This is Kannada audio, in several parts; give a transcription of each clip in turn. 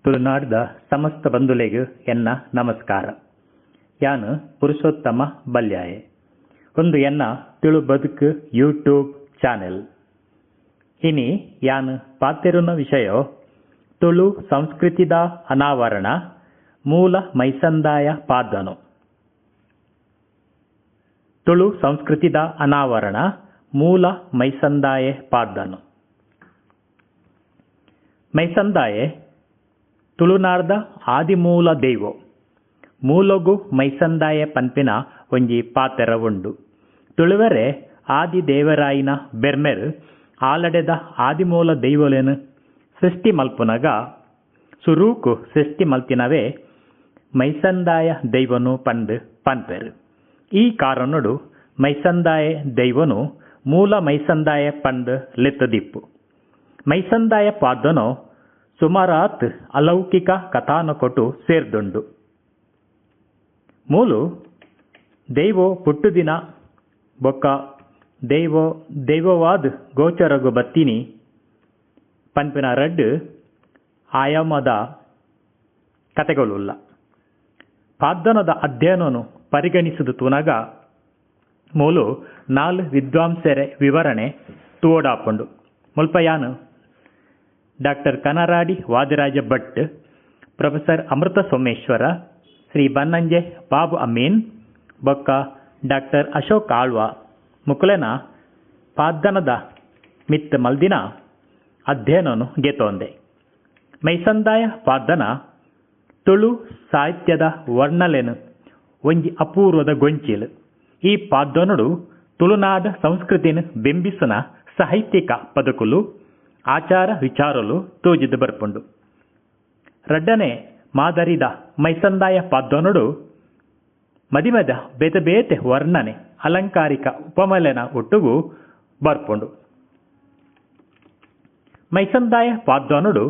ತುಳುನಾಡ್ದ ಸಮಸ್ತ ಬಂಧುಲೆಗ್ ಎನ್ನ ನಮಸ್ಕಾರ. ಯಾನ್ ಪುರುಷೋತ್ತಮ ಬಲ್ಯಾಯೆ. ಒಂದು ಎನ್ನ ತಿಳು ಬದುಕು ಯೂಟ್ಯೂಬ್ ಚಾನೆಲ್. ಇನಿ ಯಾನ್ ಪಾತೆರುನ ವಿಷಯ ತುಳು ಸಂಸ್ಕೃತಿದ ಅನಾವರಣ ಮೂಲ ಮೈಸಂದಾಯ ಪಾದನು. ತುಳು ಸಂಸ್ಕೃತಿದ ಅನಾವರಣ ಮೂಲ ಮೈಸಂದಾಯೆ ಪಾದನು. ಮೈಸಂದಾಯೆ ತುಳುನಾಡ್ದ ಆದಿಮೂಲ ದೈವ. ಮೂಲಗು ಮೈಸಂದಾಯೆ ಪನ್ಪಿನ ಒಂಜಿ ಪಾತೆರ ಉಂಡು. ತುಳುವೆರೆ ಆದಿ ದೇವರಾಯಿನ ಬೆರ್ಮೆರ್ ಆಲಡೆದ ಆದಿಮೂಲ ದೈವಲೆನು ಸೃಷ್ಟಿ ಮಲ್ಪುನಗ ಸುರೂಕು ಸೃಷ್ಟಿ ಮಲ್ತಿನವೇ ಮೈಸಂದಾಯ ದೈವನು ಪಂಡ್ ಪನ್ಪೆರ್. ಈ ಕಾರಣಡು ಮೈಸಂದಾಯೆ ದೈವನು ಮೂಲ ಮೈಸಂದಾಯ ಪಂಡ್ ಲೆತ್ತದಿಪ್ಪು. ಮೈಸಂದಾಯ ಪಾದನು ಸುಮಾರಾತ್ ಅಲೌಕಿಕ ಕಥಾನಕೊಟು ಸೇರ್ದುಂಡು. ಮೂಲು ದೈವೋ ಪುಟ್ಟುದಿನ ಬೊಕ್ಕ ದೈವವಾದ್ ಗೋಚರಗು ಬತ್ತಿನಿ ಪನ್ಪಿನ ರಡ್ ಆಯಾಮದ ಕತೆಗಳುಲ್ಲ. ಪಾದನದ ಅಧ್ಯಯನನು ಪರಿಗಣಿಸಿದ ತುನಗ ಮೂಲು 4 ವಿದ್ವಾಂಸರೆ ವಿವರಣೆ ತೋಡಾಪುಂಡು. ಮುಲ್ಪಯಾನು ಡಾಕ್ಟರ್ ಕನರಾಡಿ ವಾದಿರಾಜ ಭಟ್, ಪ್ರೊಫೆಸರ್ ಅಮೃತ ಸೋಮೇಶ್ವರ, ಶ್ರೀ ಬನ್ನಂಜೆ ಬಾಬು ಅಮೀನ್ ಬೊಕ್ಕ ಡಾಕ್ಟರ್ ಅಶೋಕ್ ಆಳ್ವ ಮುಕುಲೆನ ಪಾದನದ ಮಿತ್ ಮಲ್ದಿನ ಅಧ್ಯಯನನು ಗೆತೊಂದೆ. ಮೈಸಂದಾಯ ಪಾದನ ತುಳು ಸಾಹಿತ್ಯದ ವರ್ಣಲೆನು ಒಂಜಿ ಅಪೂರ್ವದ ಗೊಂಚಿಲು. ಈ ಪಾದನುಡು ತುಳುನಾಡ ಸಂಸ್ಕೃತಿನ ಬೆಂಬಿಸನ ಸಾಹಿತ್ಯಿಕ ಬದುಕುಲು ಆಚಾರ ವಿಚಾರಲು ತೋಜಿದು ಬರ್ಪುಂಡು. ರಡ್ಡನೆ ಮಾದರಿದ ಮೈಸಂದಾಯ ಪಾದನುಡು ಮದಿಮದ ಬೇತೆ ಬೇತೆ ವರ್ಣನೆ ಅಲಂಕಾರಿಕ ಉಪಮಲೆನ ಒಟ್ಟುಗು ಬರ್ಪುಂಡು. ಮೈಸಂದಾಯ ಪಾದನುಡು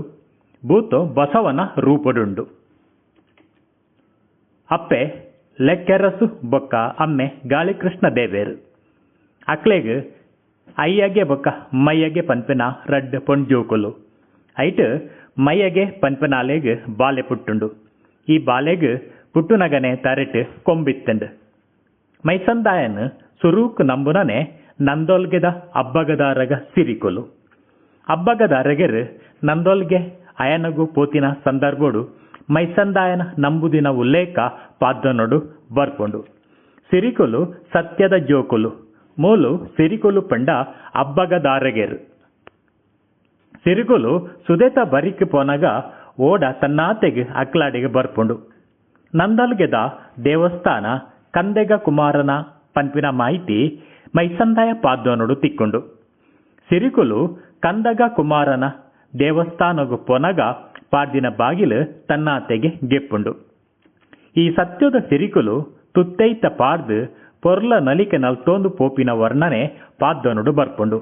ಭೂತೋ ಬಸವನ ರೂಪಡುಂಡು. ಅಪ್ಪೆ ಲೆಕ್ಕೆರಸು ಬೊಕ್ಕ ಅಮ್ಮೆ ಗಾಳಿಕೃಷ್ಣ ದೇವೇರು. ಅಕ್ಲೆಗ್ ಅಯ್ಯಗೆ ಬೊಕ್ಕ ಮಯ್ಯಗೆ ಪನ್ಪಿನ ರಡ್ ಪೊಂಡ್ಜೋಕುಲು. ಐಟ್ ಮಯ್ಯಗೆ ಪನ್ಪನಾಲೆಗ್ ಬಾಲೆ ಪುಟ್ಟುಂಡು. ಈ ಬಾಲೆಗ್ ಪುಟ್ಟುನಗನೆ ತರೆಟ್ ಕೊಂಬಿತ್ತಂಡು. ಮೈಸಂದಾಯನ್ ಸುರೂಕ್ ನಂಬುನನೆ ನಂದೊಲ್ಗೆದ ಅಬ್ಬಗದಾರಗ ಸಿರಿಕೊಲು. ಅಬ್ಬಗದಾರಗೆರ್ ನಂದೊಲ್ಗೆ ಅಯನಗು ಪೋತಿನ ಸಂದರ್ಭಡು ಮೈಸಂದಾಯನ ನಂಬುದಿನ ಉಲ್ಲೇಖ ಪಾದನೊಡು ಬರ್ಪುಂಡು. ಸಿರಿಕೊಲು ಸತ್ಯದ ಜೋಕುಲು. ಮೂಲು ಸಿರಿಕೊಲು ಪಂಡ ಅಬ್ಬಗದಾರಗೆರ್. ಸಿರಿಕೊಲು ಸುದೇತ ಬರಿಕ್ ಪೋನಗ ಓಡ ತನ್ನಾತೆಗ್ ಅಕ್ಲಾಡಿಗೆ ಬರ್ಪುಂಡು. ನಂದಲ್ಗೆದ ದೇವಸ್ಥಾನ ಕಂದೆಗ ಕುಮಾರನ ಪನ್ಪಿನ ಮಾಹಿತಿ ಮೈಸಂದಾಯ ಪಾದನೊಡು ತಿಕ್ಕೊಂಡು. ಸಿರಿಕೊಲು ಕಂದಗ ಕುಮಾರನ ದೇವಸ್ಥಾನಗು ಪೊನಗ ಪಾಡ್ದಿನ ಬಾಗಿಲು ತನ್ನಾತೆಗೆ ಗೆಪ್ಪುಂಡು. ಈ ಸತ್ಯದ ಸಿರಿಕೊಲು ತುತ್ತೈತ ಪಾಡ್ದು ಪೊರ್ಲ ನಲಿಕೆ ನಲ್ತೊಂದು ಪೋಪಿನ ವರ್ಣನೆ ಪಾದನುಡು ಬರ್ಪುಂಡು.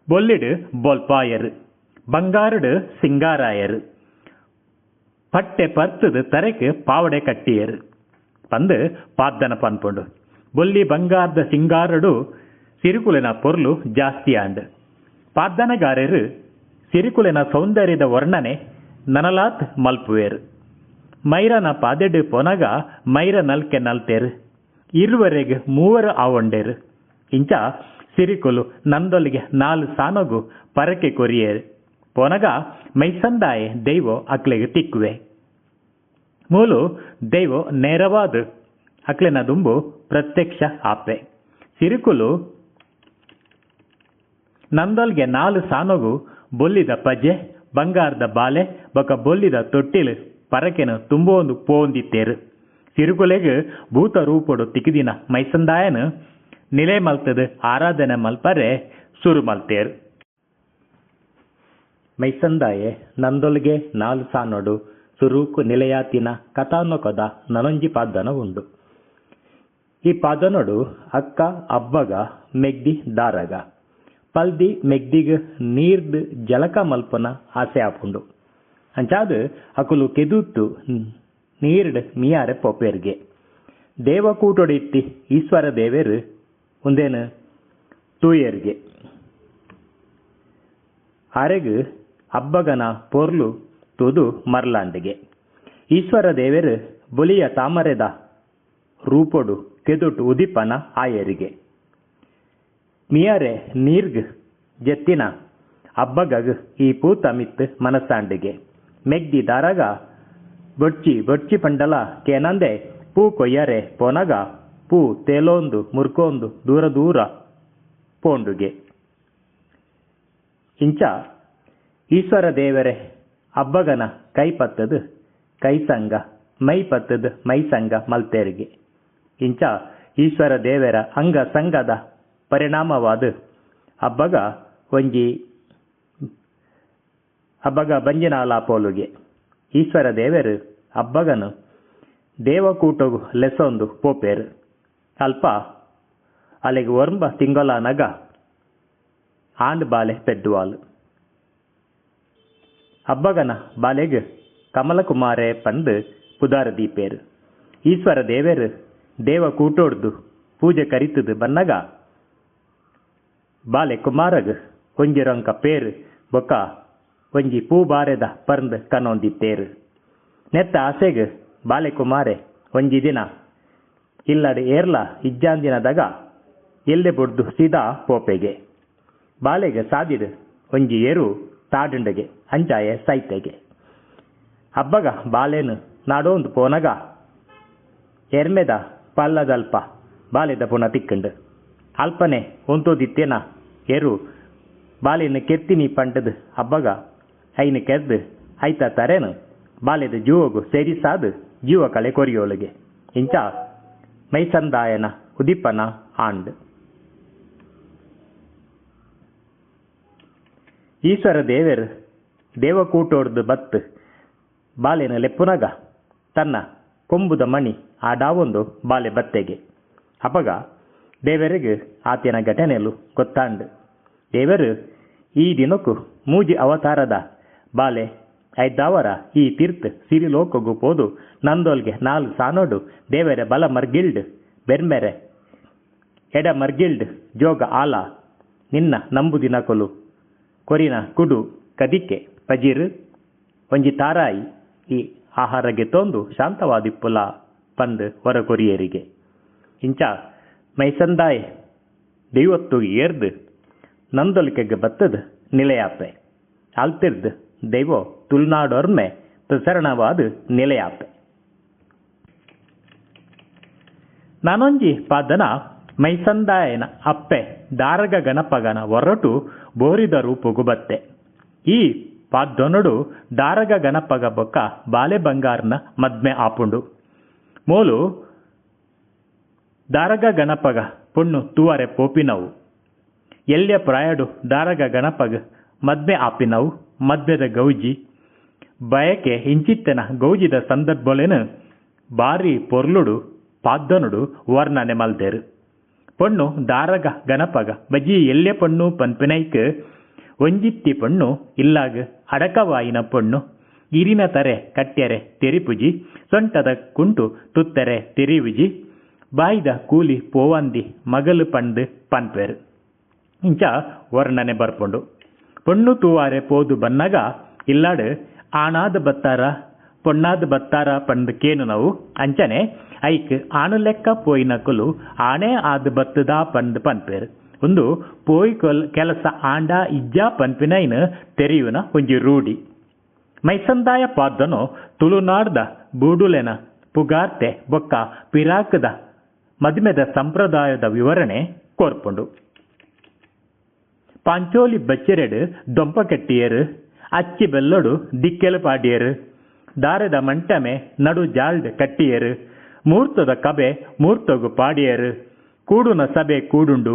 ಬೊಲ್ಲಿಡು ಬೊಲ್ಪಾಯರು, ಬಂಗಾರುಡು ಸಿಂಗಾರಾಯರು, ಪಟ್ಟೆ ಪರ್ತದು ತರೆಕ್ ಪಾವಡೆ ಕಟ್ಟಿಯರು ಪಂದು ಪಾದನ ಪನ್ಪುಂಡು. ಬೊಲ್ಲಿ ಬಂಗಾರದ ಸಿಂಗಾರಡು ಸಿರಿಕುಲಿನ ಪೊರ್ಲು ಜಾಸ್ತಿ ಆಂಡ್. ಪಾದನಗಾರರು ಸಿರಿಕುಲಿನ ಸೌಂದರ್ಯದ ವರ್ಣನೆ ನನಲಾತ್ ಮಲ್ಪುವೇರು. ಮೈರನ ಪಾದೆಡು ಪೊನಗ ಮೈರ ನಲ್ಕೆ ನಲ್ತೇರು. ಇರುವರೆಗೆ 3 ಆವೊಂಡೇರು. ಇಂಚ ಸಿರಿಕುಲು ನಂದೊಲಿಗೆ 4 ಸಾನಗು ಪರಕೆ ಕೊರಿಯೇರು. ಪೊನಗ ಮೈಸಂದಾಯೆ ದೈವ ಅಕ್ಲೆಗೆ ತಿಕ್ಕುವೆ. ಮೂಲು ದೈವ ನೇರವಾದ ಅಕ್ಲೆನ ದುಂಬು ಪ್ರತ್ಯಕ್ಷ ಆಪೆ. ಸಿರಿಕುಲು ನಂದೊಲ್ಗೆ 4 ಸಾನಗು ಬೊಲ್ಲಿದ ಪಜೆ, ಬಂಗಾರದ ಬಾಲೆ ಬೊಕ ಬೊಲ್ಲಿದ ತೊಟ್ಟಿಲು ಪರಕೆನು ತುಂಬೊಂದು ಪೋಂದಿತ್ತೇರು. ಸಿರಿಕುಲೆಗ್ ಭೂತ ರೂಪಡು ತಿಕ್ಕಿದಿನ ಮೈಸಂದಾಯನು ನಿಲೆ ಮಲ್ತದ ಆರಾಧನೆ ಮಲ್ಪರೆ ಸುರು ಮಲ್ತೇರು. ಮೈಸಂದಾಯೆ ನಂದೊಲ್ಗೆ 4 ಸಾನೊಡು ಸುರೂಕು ನಿಲೆಯಾತಿನ ಕಥಾನೊಕದ ನನೊಂಜಿ ಪಾದನ ಉಂಡು. ಈ ಪಾದನೊಡು ಅಕ್ಕ ಅಬ್ಬಗ ಮೆಗ್ದಿ ದಾರಗ ಪಲ್ದಿ ಮೆಗ್ದಿಗ್ ನೀರ್ದ್ ಜಲಕ ಮಲ್ಪನ ಆಸೆ ಆಪುಂಡು. ಅಂಚಾದ್ ಅಕುಲು ಕೆದೂತ್ತು ನೀರ್ಡ್ ಮಿಯಾರೆ ಪೊಪೇರ್ಗೆ. ದೇವಕೂಟೊಡಿತ್ತಿ ಈಶ್ವರ ದೇವೇರು ಒಂದೇನು ತೂಯರ್ಗೆ. ಅರೆಗ್ ಅಬ್ಬಗನ ಪೊರ್ಲು ತೂದು ಮರ್ಲಾಂಡಿಗೆ. ಈಶ್ವರ ದೇವರು ಬೊಲಿಯ ತಾಮರೆದ ರೂಪೊಡು ಕೆದುಟು ಉದಿಪನ ಆಯರಿಗೆ. ಮಿಯರೆ ನೀರ್ಗ್ ಜೆತ್ತಿನ ಅಬ್ಬಗಗ್ ಈ ಪೂತ ಮಿತ್ ಮನಸ್ಸಾಂಡಿಗೆ. ಮೆಗ್ದಿ ದಾರಗ ಬೊಡ್ಚಿ ಪಂಡಲ ಕೇನಂದೆ ಪೂ ಕೊಯ್ಯರೆ ಪೋನಗ ಪೂ ತೇಲೋಂದು ಮುರ್ಕೋಂದು ದೂರ ದೂರ ಪೋಂಡುಗೆ. ಇಂಚ ಈಶ್ವರ ದೇವರೆ ಅಬ್ಬಗನ ಕೈ ಪತ್ತದು ಕೈಸಂಗ ಮೈ ಪತ್ತದು ಮೈಸಂಗ ಮಲ್ತೇರಿಗೆ. ಇಂಚ ಈಶ್ವರ ದೇವರ ಅಂಗ ಸಂಗದ ಪರಿಣಾಮವಾದ ಅಬ್ಬಗ ಬಂಜಿನಾಲ ಪೋಲುಗೆ. ಈಶ್ವರ ದೇವರು ಅಬ್ಬಗನು ದೇವಕೂಟಗು ಲೆಸೊಂದು ಪೋಪೇರು. ಅಲ್ಪ ಅಲೆಗೆ ಒರ್ಂಬ ತಿಂಗೊಲ ನಗ ಆಂಡ್ ಬಾಲೆ ಪೆದ್ದುವಾಲು. ಅಬ್ಬಗನ ಬಾಲೆಗ್ ಕಮಲಕುಮಾರೇ ಪಂದು ಪುದಾರ ದೀಪೇರು. ಈಶ್ವರ ದೇವರು ದೇವ ಕೂಟೋಡ್ದು ಪೂಜೆ ಕರಿತದು ಬನ್ನಗ ಬಾಲೆ ಕುಮಾರಗ್ ಒಂಜಿರೊಂಕ ಪೇರು ಬೊಕ್ಕ ಒಂಜಿ ಪೂ ಬಾರೆದ ಪರ್ಂದ್ ಕನೊಂದಿತ್ತೇರು. ನೆತ್ತ ಆಸೆಗ್ ಬಾಲೆ ಕುಮಾರೆ ಒಂಜಿ ದಿನ ಇಲ್ಲಡೆ ಏರ್ಲ ಇಜ್ಜಾಂದಿನದಾಗ ಎಲ್ಲೆ ಬೊಡ್ದು ಸೀದಾ ಪೋಪೆಗೆ. ಬಾಲೆಗೆ ಸಾದಿಡ್ ಒಂಜಿ ಏರು ತಾಡುಂಡೆಗೆ ಅಂಚಾಯೆ ಸೈತೆಗೆ. ಅಬ್ಬಗ ಬಾಲೆನು ನಾಡೋಂದು ಪೋನಗ ಎರ್ಮೆದ ಪಲ್ಲದಲ್ಪ ಬಾಲೆದ ಪುನ ತಿಕ್ಕಂಡು ಅಲ್ಪನೆ ಒಂತೋದಿತ್ತೇನ ಏರು ಬಾಲೆನ ಕೆತ್ತಿನಿ ಪಂಡದು ಅಬ್ಬಗ ಐನು ಕೆದ್ದು ಐತ ತರೇನು ಬಾಲೆದ ಜೀವಗು ಸೇರಿಸಾದು ಜೀವ ಕಳೆ ಕೊರಿಯೋಳಿಗೆ. ಇಂಚ ಮೈಸಂದಾಯನ ಉದಿಪನ ಆಂಡ್. ಈಶ್ವರ ದೇವರು ದೇವಕೂಟೋಡ್ದು ಬತ್ತು ಬಾಲೆನ ಲೆಪ್ಪುನಗ ತನ್ನ ಕೊಂಬುದ ಮಣಿ ಆಡಾವೊಂದು ಬಾಲೆ ಬತ್ತೆಗೆ. ಅಪಗ ದೇವರಿಗೆ ಆತನ ಘಟನೆಲು ಗೊತ್ತಾಂಡು. ದೇವರು ಈ ದಿನಕ್ಕೂ ಮೂಜಿ ಅವತಾರದ ಬಾಲೆ ಐದಾವರ ಈ ತೀರ್ಥ ಸಿರಿಲೋಕಗು ಪೋದು ನಂದೋಲ್ಗೆ 4 ಸಾನೋಡು ದೇವರ ಬಲ ಮರ್ಗಿಲ್ಡ್ ಬೆರ್ಮೆರೆ ಎಡ ಮರ್ಗಿಲ್ಡ್ ಜೋಗ ಆಲ ನಿನ್ನ ನಂಬುದಿನ ಕೊಲು ಕೊರಿನ ಕುಡು ಕದಿಕ್ಕೆ ಪಜಿರು ಒಂಜಿ ತಾರಾಯಿ ಈ ಆಹಾರಗೆ ತೊಂದು ಶಾಂತವಾದಿಪ್ಪುಲ ಪಂದು ಹೊರ ಕೊರಿಯರಿಗೆ. ಇಂಚ ಮೈಸಂದಾಯ್ ದೈವತ್ತು ಏರ್ದು ನಂದೊಲಿಕೆಗೆ ಬತ್ತದ ನಿಲೆಯಾಪೆ ಆಲ್ತಿರ್ದು ದೈವೋ ತುಳ್ನಾಡೋರ್ಮೆ ಪ್ರಸರಣವಾದ ನಿಲೆಯಾಪೆ. ನಾನೊಂಜಿ ಪಾದನ ಮೈಸಂದಾಯನ ಅಪ್ಪೆ ದಾರಗ ಗಣಪಗನ ಹೊರಟು ಬೋರಿದ ರೂಪುಗು ಬತ್ತೆ. ಈ ಪಾದ್ದೊನಡು ದಾರಗ ಗಣಪಗ ಬೊಕ್ಕ ಬಾಲೆ ಬಂಗಾರನ ಮದ್ಮೆ ಆಪುಂಡು. ಮೋಲು ದಾರಗ ಗಣಪಗ ಪುಣ್ಣು ತೂವರೆ ಪೋಪಿನವು. ಎಲ್ಯ ಪ್ರಾಯಡು ದಾರಗ ಗಣಪಗ ಮದ್ಮೆ ಆಪಿನವು. ಮದ್ಮೆದ ಗೌಜಿ ಬಯಕೆ ಇಂಚಿತ್ತನ ಗೌಜಿದ ಸಂದರ್ಭಲೇನು ಬಾರಿ ಪೊರ್ಲುಡು ಪಾದ್ದನುಡು ವರ್ಣನೆ ಮಲ್ದೇರು. ಪೊಣ್ಣು ದಾರಗ ಗಣಪಗ ಬಜಿ ಎಲ್ಯ ಪೊಣ್ಣು ಪನ್ಪಿನೈಕ್ ಒಂಜಿತ್ತಿ ಪೊಣ್ಣು ಇಲ್ಲಾಗ ಅಡಕವಾಯಿನ ಪೊಣ್ಣು ಇರಿನ ತರೆ ಕಟ್ಯರೆ ತೆರಿಪುಜಿ ಸೊಂಟದ ಕುಂಟು ತುತ್ತರೆ ತೆರಿವುಜಿ ಬಾಯ್ದ ಕೂಲಿ ಪೋವಂದಿ ಮಗಲು ಪಂದು ಪನ್ಪೇರು. ಇಂಚ ವರ್ಣನೆ ಬರ್ಪುಂಡು. ಪೊಣ್ಣು ತೂವಾರೆ ಪೋದು ಬನ್ನಗ ಇಲ್ಲಾಡು ಆಣಾದ ಬತ್ತಾರ ಪೊಣ್ಣಾದ ಬತ್ತಾರ ಪಂದು ಕೇನು ನಾವು ಅಂಚನೆ ಐಕ್ ಆಣು ಲೆಕ್ಕ ಪೋಯಿನ ಕೊಲು ಆಣೆ ಆದ ಬತ್ತದ ಪಂದು ಪನ್ಪೇರು. ಒಂದು ಪೋಯ್ ಕೆಲಸ ಆಂಡ ಇಜ್ಜ ಪನ್ಪಿನೈನ ತೆರಿಯುನ ಒಂಜಿ ರೂಢಿ. ಮೈಸಂದಾಯ ಪಾದ್ದನು ತುಳುನಾಡ್ದ ಬೂಡುಲೆನ ಪುಗಾರ್ತೆ ಬೊಕ್ಕ ಪಿರಾಕದ ಮದ್ಮೆದ ಸಂಪ್ರದಾಯದ ವಿವರಣೆ ಕೋರ್ಪುಂಡು. ಪಾಂಚೋಲಿ ಬಚ್ಚೆರೆಡು ದೊಂಪ ಕಟ್ಟಿಯರು ಅಚ್ಚಿ ಬೆಲ್ಲೊಡು ದಿಕ್ಕೆಲು ಪಾಡಿಯರು ದಾರದ ಮಂಟಮೆ ನಡು ಜಾಲ್ಡ್ ಕಟ್ಟಿಯರು ಮೂರ್ತದ ಕಬೆ ಮೂರ್ತಗು ಪಾಡಿಯರು ಕೂಡುನ ಸಭೆ ಕೂಡುಂಡು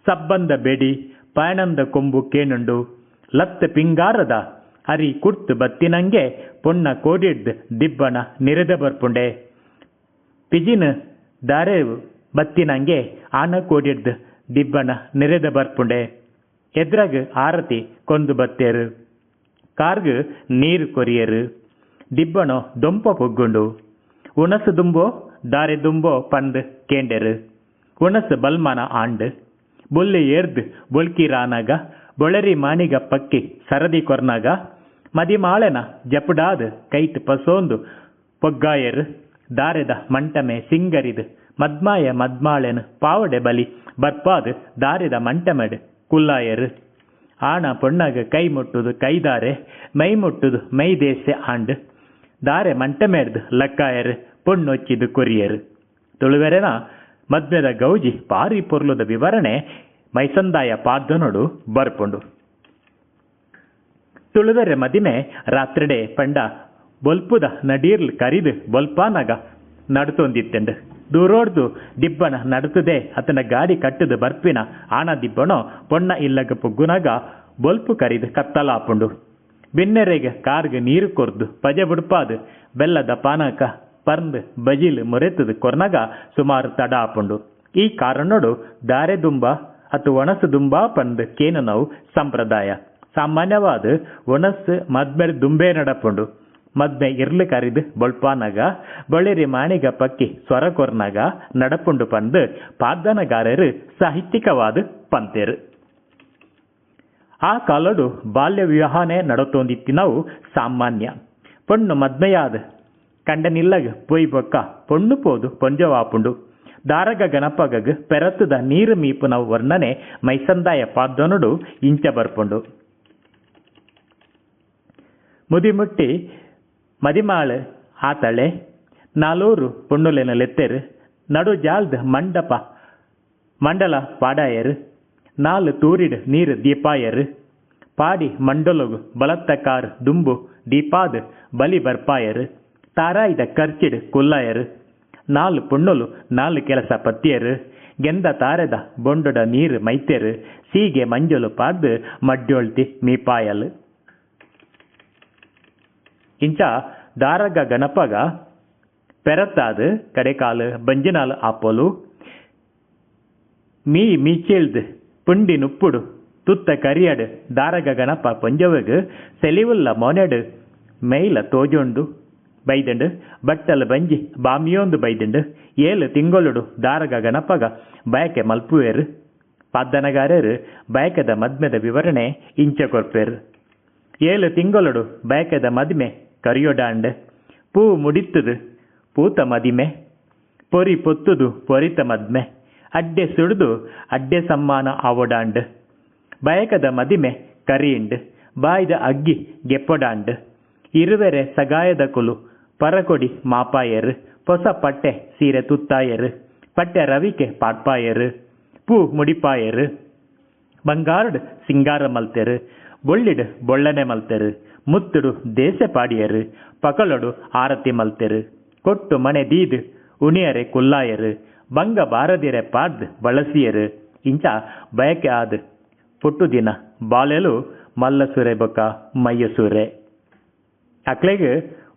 ಸಬ್ಬಂದ ಬೆಡಿ ಪಯಣಂದ ಕೊಂಬು ಕೇನುಂಡು ಲತ್ತ ಪಿಂಗಾರದ ಅರಿ ಕುರ್ತು ಬತ್ತಿನಂಗೆ ಪೊಣ್ಣ ಕೋಡಿಡ್ದು ದಿಬ್ಬಣ ನಿರೆದ ಬರ್ಪುಂಡೆ ಪಿಜಿನ ದಾರೇವು ಬತ್ತಿನಂಗೆ ಆನ ಕೋಡಿಡ್ದು ದಿಬ್ಬಣ ನಿರೆದ ಬರ್ಪುಂಡೆ ಎದ್ರಗ್ ಆರತಿ ಕೊಂದು ಬತ್ತೇರು ಕಾರ್ಗ್ ನೀರು ಕೊರಿಯರು ದಿಬ್ಬಣೋ ದೊಂಪ ಪೊಗ್ಗುಂಡು ಉಣಸು ದುಂಬೋ ದಾರೆ ದುಂಬೋ ಪಂದ್ ಕೇಂಡೆರು ಉಣಸು ಬಲ್ಮನ ಆಂಡ್ ಬೊಲ್ಲೆ ಏರ್ದು ಬೊಲ್ಕಿರಾನಾಗ ಬೊಳರಿ ಮಾಣಿಗ ಪಕ್ಕಿ ಸರದಿ ಕೊರ್ನಾಗ ಮದಿಮಾಳೆನ ಜಪುಡಾದ ಕೈಟ್ ಪಸೋಂದು ಪೊಗ್ಗಾಯರು ದಾರೆದ ಮಂಟಮೆ ಸಿಂಗರಿದು ಮದ್ಮಾಯ ಮದ್ಮಾಳೆನು ಪಾವಡೆ ಬಲಿ ಬರ್ಪಾದು ದಾರೆದ ಮಂಟಮೆಡು ಕುಲ್ಲಾಯರು ಆಣ ಪೊಣ್ಣಗ ಕೈ ಮುಟ್ಟುದು ಕೈದಾರೆ ಮೈ ಮುಟ್ಟುದು ಮೈ ದೇಸೆ ಆಂಡು ದಾರೆ ಮಂಟಮೆಡ್ದು ಲಕ್ಕಾಯರು ಪೊಣ್ಣೊಚ್ಚಿದು ಕೊರಿಯರು ತುಳುವೆರೆನ ಮದ್ಮೆದ ಗೌಜಿ ಪಾರಿ ಪೊರ್ಲುದ ವಿವರಣೆ ಮೈಸಂದಾಯ ಪಾದ್ದನೊಡು ಬರ್ಪುಂಡು. ತುಳುವೆರೆ ಮದಿಮೆ ರಾತ್ರಿಡೆ ಪಂಡ ಬೊಲ್ಪುದ ನಡೀರ್ಲ್ ಕರಿದು ಬೊಲ್ಪಾನಗ ನಡುತ್ತೊಂದಿತ್ತೆಂಡು ದೂರೋಡ್ದು ದಿಬ್ಬಣ ನಡುತ್ತದೆ ಅತನ ಗಾಡಿ ಕಟ್ಟುದು ಬರ್ಪಿನ ಆಣ ದಿಬ್ಬಣೋ ಪೊಣ್ಣ ಇಲ್ಲಗ ಪುಗ್ಗುನಾಗ ಬೊಲ್ಪು ಕರಿದು ಕತ್ತಲಾಪುಂಡು. ಬಿನ್ನೆರೆಗೆ ಕಾರ್ಗೆ ನೀರು ಕೊರ್ದು ಪಜೆ ಬುಡ್ಪಾದು ಬೆಲ್ಲದ ಪಾನಕ ಪರ್ಂದು ಬಜಿಲ್ ಮುರೆತದು ಕೊರ್ನಾಗ ಸುಮಾರು ತಡ ಆಪುಂಡು. ಈ ಕಾರಣೋಡು ದಾರೆ ದುಂಬ ಅತು ಒಣಸು ದುಂಬಾ ಪಂದು ಕೇನು ನಾವು ಸಂಪ್ರದಾಯ ಸಾಮಾನ್ಯವಾದ ಒಣಸು ಮದ್ಮೆರ್ ದುಂಬೆ ನಡಪುಂಡು. ಮದ್ಮೆ ಇರ್ಲು ಕರಿದು ಬೊಳ್ಪಾನಾಗ ಬೊಳಿರಿ ಮಾಣಿಗ ಪಕ್ಕಿ ಸ್ವರ ಕೊರ್ನಾಗ ನಡಪುಂಡು ಪಂದು ಪಾದ್ದನಗಾರರು ಸಾಹಿತ್ಯಿಕವಾದ ಪಂತೇರು. ಆ ಕಾಲಡು ಬಾಲ್ಯ ವಿವಾಹನೇ ನಡತೊಂದಿತ್ತಿನವು ಸಾಮಾನ್ಯ. ಪೊಣ್ಣು ಮದ್ಮೆಯಾದ ಕಂಡನಿಲ್ಲಗ ಪೊಯ್ ಬೊಕ್ಕ ಪೊಣ್ಣು ಪೋದು ಪೊಂಜವಾಪುಂಡು. ದಾರಗ ಗಣಪಗಗ್ ಪೆರತುದ ನೀರು ಮೀಪುನ ವರ್ಣನೆ ಮೈಸಂದಾಯ ಪಾದ್ದನುಡು ಇಂಚ ಬರ್ಪುಂಡು. ಮುದಿಮುಟ್ಟಿ ಮದಿಮಾಳು ಆತಳೆ ನಾಲೂರು ಪೊಣ್ಣುಲೆನ ಲೆತ್ತೆರು ನಡು ಜಾಲ್ದ ಮಂಡಲ ಪಾಡಾಯರು ನಾಲು ತೂರಿಡ್ ನೀರು ದೀಪಾಯರು ಪಾಡಿ ಮಂಡಲೊಗು ಬಲತ್ತ ಕಾರು ದುಂಬು ದೀಪಾದ ಬಲಿ ಬರ್ಪಾಯರು ತಾರಾಯ್ದ ಖರ್ಚಿಡ್ ಕುಲ್ಲಾಯರು ನಾಲು ಪುಣ್ಣುಲು ನಾಲು ಕೆಲಸ ಪತ್ತಿಯರು ಗೆಂದ ತಾರೆದ ಬೊಂಡುಡ ನೀರು ಮೈತೆರು ಸೀಗೆ ಮಂಜಲು ಪಾಡ್ದು ಮಡ್ಡೊಳ್ತಿ ಮೀಪಾಯಲು. ಇಂಚ ದಾರಗ ಗಣಪಗ ಪೆರತ್ತಾದು ಕಡೆಕಾಲು ಬಂಜಿನಾಲು ಆಪೋಲು ಮೀಚೇಳ್ದು ಪುಂಡಿ ನುಪ್ಪುಡು ತುತ್ತ ಕರಿಯಡು ದಾರಗ ಗಣಪ ಪೊಂಜವಗು ಸೆಲಿವುಲ್ಲ ಮೊನೆಡು ಮೈಲ ತೋಜೊಂಡು ಬೈದಂಡು ಬಟ್ಟಲು ಬಂಜಿ ಬಾಮಿಯೊಂದು ಬೈದಂಡು 7 ತಿಂಗಳು ದಾರಗ ಗಣಪಗ ಬಯಕೆ ಮಲ್ಪುವೇರು. ಪಾದ್ದನಗಾರರು ಬಯಕದ ಮದ್ಮೆದ ವಿವರಣೆ ಇಂಚ ಕೊರ್ಪೇರು. 7 ತಿಂಗಳು ಬಯಕದ ಮದ್ಮೆ ಕರಿಯೊಡಾಂಡ್ ಪೂ ಮುಡಿತ್ತದು ಪೂತ ಮದಿಮೆ ಪೊರಿ ಪೊತ್ತುದು ಪೊರಿತ ಮದ್ಮೆ ಅಡ್ಡೆ ಸುಡ್ದು ಅಡ್ಡೆ ಸಮ್ಮಾನ ಆವೊಡಾಂಡ್ ಬಯಕದ ಮದಿಮೆ ಕರಿಯಿಂಡ್ ಬಾಯ್ದ ಅಗ್ಗಿ ಗೆಪ್ಪೊಡಾಂಡ್ ಇರುವೆರೆ ಸಗಾಯದ ಕುಲು ಪರಕೊಡಿ ಮಾಪಾಯರು ಹೊಸ ಪಟ್ಟೆ ಸೀರೆ ತುತ್ತಾಯರು ಪಟ್ಟೆ ರವಿಕೆ ಪಾಟ್ಪಾಯರು ಪೂ ಮುಡಿಪಾಯರು ಬಂಗಾರ್ಡ್ ಸಿಂಗಾರ ಮಲ್ತೆರು ಬೊಳ್ಳಿಡ್ ಬೊಳ್ಳನೆ ಮಲ್ತೆರು ಮುತ್ತುಡು ದೇಸೆ ಪಾಡಿಯರು ಪಕಳೊಡು ಆರತಿ ಮಲ್ತೆರು ಕೊಟ್ಟು ಮನೆ ದೀದು ಉಣಿಯರೆ ಕುಲ್ಲಾಯರು ಬಂಗ ಬಾರದಿರೆ ಪಾಡ್ ಬಳಸಿಯರು. ಇಂಚ ಬಯಕೆ ಆದ ಪುಟ್ಟು ದಿನ ಬಾಲೆಲು ಮಲ್ಲಸುರೆ ಬೊಕ್ಕ ಮಯ್ಯಸೂರೆ ಅಕ್ಲೆಗೆ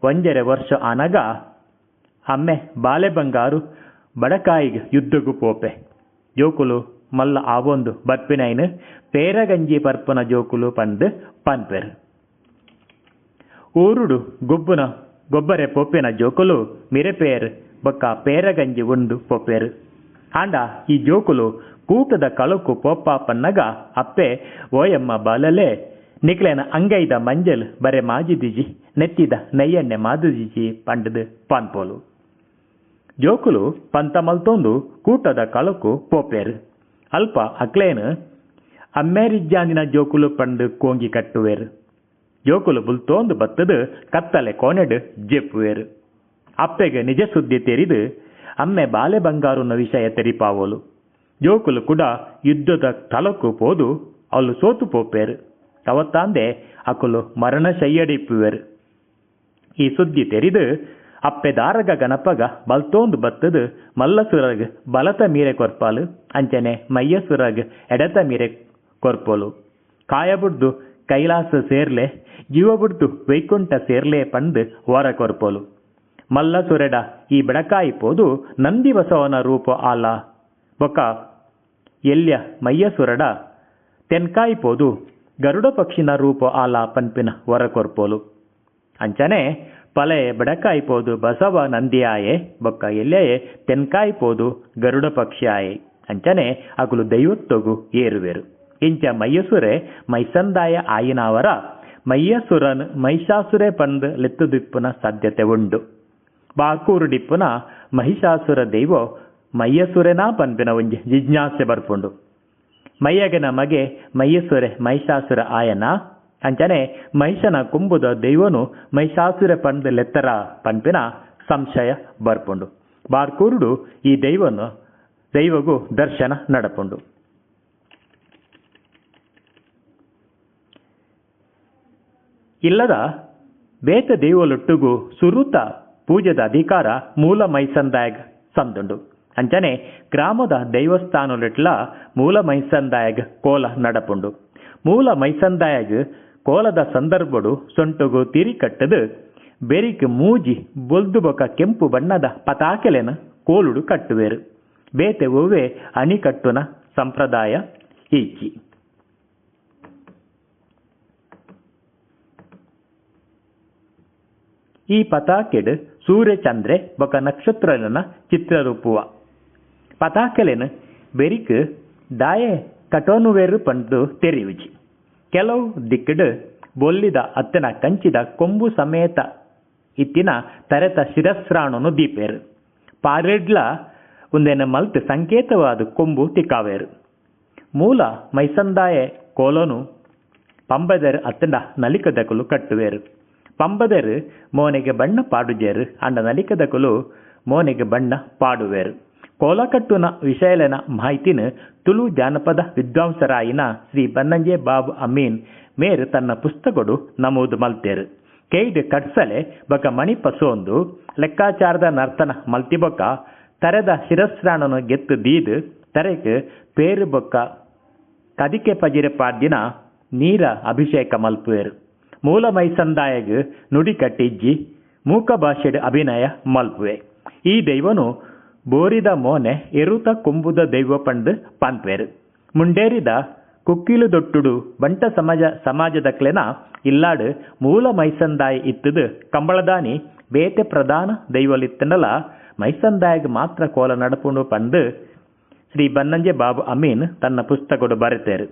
1 ವರ್ಷ ಆನಗ ಅಮ್ಮೆ ಬಾಲೆ ಬಂಗಾರು ಬಡಕಾಯಿಗೆ ಯುದ್ಧಗು ಪೋಪೆ ಜೋಕುಲು ಮಲ್ಲ ಆವೊಂದು ಬರ್ಪಿನೈನು ಪೇರಗಂಜಿ ಪರ್ಪನ ಜೋಕುಲು ಪಂದು ಪನ್ಪೆರು ಊರುಡು ಗೊಬ್ಬರೆ ಪೊಪ್ಪೆನ ಜೋಕುಲು ಮಿರೆಪೇರು ಬೊಕ್ಕ ಪೇರಗಂಜಿ ಉಂಡು ಪೊಪ್ಪೆರು. ಆಂಡ ಈ ಜೋಕುಲು ಕೂಟದ ಕಳುಕು ಪೊಪ್ಪ ಪನ್ನಗ ಅಪ್ಪೆ ಓಯಮ್ಮ ಬಾಲಲೆ ನಿಕ್ಲೆನ ಅಂಗೈದ ಮಂಜಲ್ ಬರೆ ಮಾಜಿದಿಜಿ ನೆತ್ತಿದ ನೈಯಣ್ಣೆ ಮಾದುದಿಜಿ ಪಂಡದು ಪಾನ್ಪೋಲು ಜೋಕುಲು ಪಂತ ಮಲ್ತೊಂದು ಕೂಟದ ಕಳುಕು ಪೋಪೇರು. ಅಲ್ಪ ಅಕ್ಲೇನು ಅಮ್ಮೇರಿಜ್ಜಾಂದಿನ ಜೋಕುಲು ಪಂಡು ಕೋಂಗಿ ಕಟ್ಟುವೇರು. ಜೋಕುಲು ಬುಲ್ತೋಂದು ಬತ್ತದು ಕತ್ತಲೆ ಕೋನೆಡು ಜೆಪ್ಪುವೇರು. ಅಪ್ಪೆಗೆ ನಿಜ ಸುದ್ದಿ ತೆರಿದು ಅಮ್ಮೆ ಬಾಲೆ ಬಂಗಾರುನ ವಿಷಯ ತೆರಿಪಾವೋಲು. ಜೋಕುಲು ಕೂಡ ಯುದ್ಧದ ತಲಕು ಪೋದು ಅವಳು ಸೋತು ಪೋಪೇರು. ಅವತ್ತಾಂದೆ ಅಕುಲು ಮರಣ ಶಯ್ಯಡಿಪ್ಪುವೆರು. ಈ ಸುದ್ದಿ ತೆರಿದು ಅಪ್ಪೆ ದಾರಗ ಗಣಪಗ ಬಲ್ತೋಂದು ಬತ್ತದು ಮಲ್ಲಸುರಗ್ ಬಲತ ಮೀರೆ ಕೊರ್ಪಾಲು ಅಂಚನೆ ಮಯ್ಯಸುರಗ್ ಎಡತ ಮೀರೆ ಕೊರ್ಪೋಲು ಕಾಯಬುಡ್ದು ಕೈಲಾಸ ಸೇರ್ಲೆ ಜೀವ ಬುಡ್ದು ವೈಕುಂಠ ಸೇರ್ಲೆ ಪಂದು ಓರ ಕೊರ್ಪೋಲು ಮಲ್ಲಸುರೆಡ ಈ ಬೆಡಕಾಯಿ ಪೋದು ನಂದಿ ಬಸವನ ರೂಪ ಆಲ ಬೊಕ ಎಲ್ಯ ಮಯ್ಯಸುರಡ ತೆನ್ಕಾಯಿ ಪೋದು ಗರುಡ ಪಕ್ಷಿನ ರೂಪ ಆಲ ಪನ್ಪಿನ ಹೊರ ಕೊರ್ಪೋಲು ಅಂಚನೆ ಪಲೆ ಬೆಡಕಾಯಿ ಪೋದು ಬಸವ ನಂದಿಯಾಯೆ ಬೊಕ್ಕ ಎಲ್ಯೆ ತೆನ್ಕಾಯಿ ಪೋದು ಗರುಡ ಪಕ್ಷಿ ಆಯೆ ಅಂಚನೆ ಅಗುಲು ದೈವತ್ತೊಗು ಏರುವೆರು. ಇಂಚ ಮಯ್ಯಸುರೆ ಮೈಸಂದಾಯ ಆಯಿನಾವರ ಮಯ್ಯಸುರನ್ ಮಹಿಷಾಸುರೆ ಪಂದ್ ಲೆತ್ತುದಿಪ್ಪುನ ಸಾಧ್ಯತೆ ಉಂಡು. ಬಾಕೂರು ಡಿಪ್ಪುನ ಮಹಿಷಾಸುರ ದೈವೋ ಮಯ್ಯಸುರೆನಾ ಪನ್ಪಿನ ಒಂಜಿ ಜಿಜ್ಞಾಸೆ ಬರ್ಪುಂಡು. ಮಯ್ಯಗನ ಮಗೆ ಮಯ್ಯಸುರೆ ಮಹಿಷಾಸುರ ಆಯನ ಅಂಚನೆ ಮಹಿಷನ ಕುಂಬುದ ದೈವನು ಮಹಿಷಾಸುರೆ ಪಂದ್ ಲೆತ್ತರ ಪನ್ಪಿನ ಸಂಶಯ ಬರ್ಪುಂಡು. ಬಾರ್ಕೂರುಡು ಈ ದೈವಗೂ ದರ್ಶನ ನಡಪುಂಡು. ಇಲ್ಲದ ಬೇತ ದೈವಲೊಟ್ಟುಗೂ ಸುರುತ ಪೂಜೆದ ಅಧಿಕಾರ ಮೂಲ ಮೈಸಂದಾಯಗ್ ಸಂದುಂಡು. ಅಂಚನೆ ಗ್ರಾಮದ ದೈವಸ್ಥಾನಲಿಟ್ಲ ಮೂಲ ಮೈಸಂದಾಯಗ್ ಕೋಲ ನಡಪುಂಡು. ಮೂಲ ಮೈಸಂದಾಯಗ್ ಕೋಲದ ಸಂದರ್ಭಡು ಸೊಂಟುಗು ತಿರಿ ಕಟ್ಟದು ಬೆರಿಕ್ ಮೂಜಿ ಬೊಲ್ದು ಬೊಕ ಕೆಂಪು ಬಣ್ಣದ ಪತಾಕೆಲೆನ ಕೋಲುಡು ಕಟ್ಟುವೆರು. ಬೇತೆ ಒವ್ವೆ ಅಣಿಕಟ್ಟುನ ಸಂಪ್ರದಾಯ ಈಚಿ. ಈ ಪತಾಕೆಡ್ ಸೂರ್ಯ ಚಂದ್ರೆ ಬೊಕ ನಕ್ಷತ್ರನ ಚಿತ್ರರೂಪುವ ಪತಾಕೆಲೆನ ಬೆರಿಕ್ ದಾಯೆ ಕಟೋನುವೆರು ಪಂಡು ತೆರಿವುಜಿ. ಕೆಲವು ದಿಕ್ಕಡ್ ಬೊಲ್ಲಿದ ಅತ್ತನ ಕಂಚಿದ ಕೊಂಬು ಸಮೇತ ಇತ್ತಿನ ತರೆತ ಶಿರಸ್ರಾಣನು ದೀಪೇರು. ಪಾರೆಡ್ಲ ಒಂದೇನ ಮಲ್ತ್ ಸಂಕೇತವಾದ ಕೊಂಬು ತಿಕ್ಕಾವೇರು. ಮೂಲ ಮೈಸಂದಾಯ ಕೋಲೋನು ಪಂಬದರ್ ಅತ್ತಂಡ ನಲಿಕದಕಲು ಕಟ್ಟುವೇರು. ಪಂಬದರ್ ಮೋನೆಗೆ ಬಣ್ಣ ಪಾಡುಜೇರು ಅಂಡ ನಲಿಕದಕಲು ಮೋನೆಗೆ ಬಣ್ಣ ಪಾಡುವೇರು. ಕೋಲಕಟ್ಟುನ ವಿಷಯಲೆನ ಮಾಹಿತಿನ ತುಳು ಜಾನಪದ ವಿದ್ವಾಂಸರಾಯಿನ ಶ್ರೀ ಬನ್ನಂಜೆ ಬಾಬು ಅಮೀನ್ ಮೇರು ತನ್ನ ಪುಸ್ತಕಡು ನಮೂದು ಮಲ್ತೇರು. ಕೈಡ್ ಕಟ್ಸಲೆ ಬೊಕ ಮಣಿ ಪಸೋಂದು ಲೆಕ್ಕಾಚಾರದ ನರ್ತನ ಮಲ್ತಿಬೊಕ್ಕ ತರೆದ ಶಿರಸ್ರಾಣನು ಗೆತ್ತು ದೀದು ತರೆಕ್ ಪೇರು ಬೊಕ್ಕ ಕದಿಕೆ ಪಜಿರೆ ಪಾಡ್ದಿನ ನೀರ ಅಭಿಷೇಕ ಮಲ್ಪುವೆರು. ಮೂಲ ಮೈಸಂದಾಯಗ್ ನುಡಿ ಕಟ್ಟಿಜ್ಜಿ ಮೂಕ ಭಾಷೆಡ್ ಅಭಿನಯ ಮಲ್ಪುವೆ. ಈ ದೈವನು ಬೋರಿದ ಮೋನೆ ಎರುತ ಕುಂಬುದ ದೈವ ಪಂಡ್ ಪನ್ಪೇರು. ಮುಂಡೇರಿದ ಕುಕ್ಕಿಲು ದೊಟ್ಟುಡು ಬಂಟ ಸಮಾಜದಕ್ಲೆನ ಇಲ್ಲಾಡು ಮೂಲ ಮೈಸಂದಾಯ ಇತ್ತದು ಕಂಬಳದಾನಿ ಬೇತೆ ಪ್ರಧಾನ ದೈವಲಿತ್ತನಲ ಮೈಸಂದಾಯಗ್ ಮಾತ್ರ ಕೋಲ ನಡಪುಂಡು ಪಂಡು ಶ್ರೀ ಬನ್ನಂಜೆ ಬಾಬು ಅಮೀನ್ ತನ್ನ ಪುಸ್ತಕಡು ಬರೆತೇರು.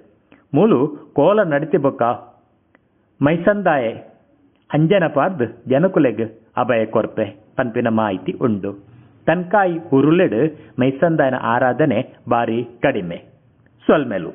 ಮೂಲು ಕೋಲ ನಡತಿ ಬೊಕ್ಕ ಮೈಸಂದಾಯ ಅಂಜನ ಪಾರ್ದು ಜನಕುಲೆಗ್ ಅಭಯ ಕೊರ್ಪೆ ಪನ್ಪಿನ ಮಾಹಿತಿ ಉಂಡು. ತನ್ಕಾಯಿ ಉರುಳೆಡ್ ಮೈಸಂದಾಯನ ಆರಾಧನೆ ಬಾರಿ ಕಡಿಮೆ. ಸೊಲ್ಮೆಲು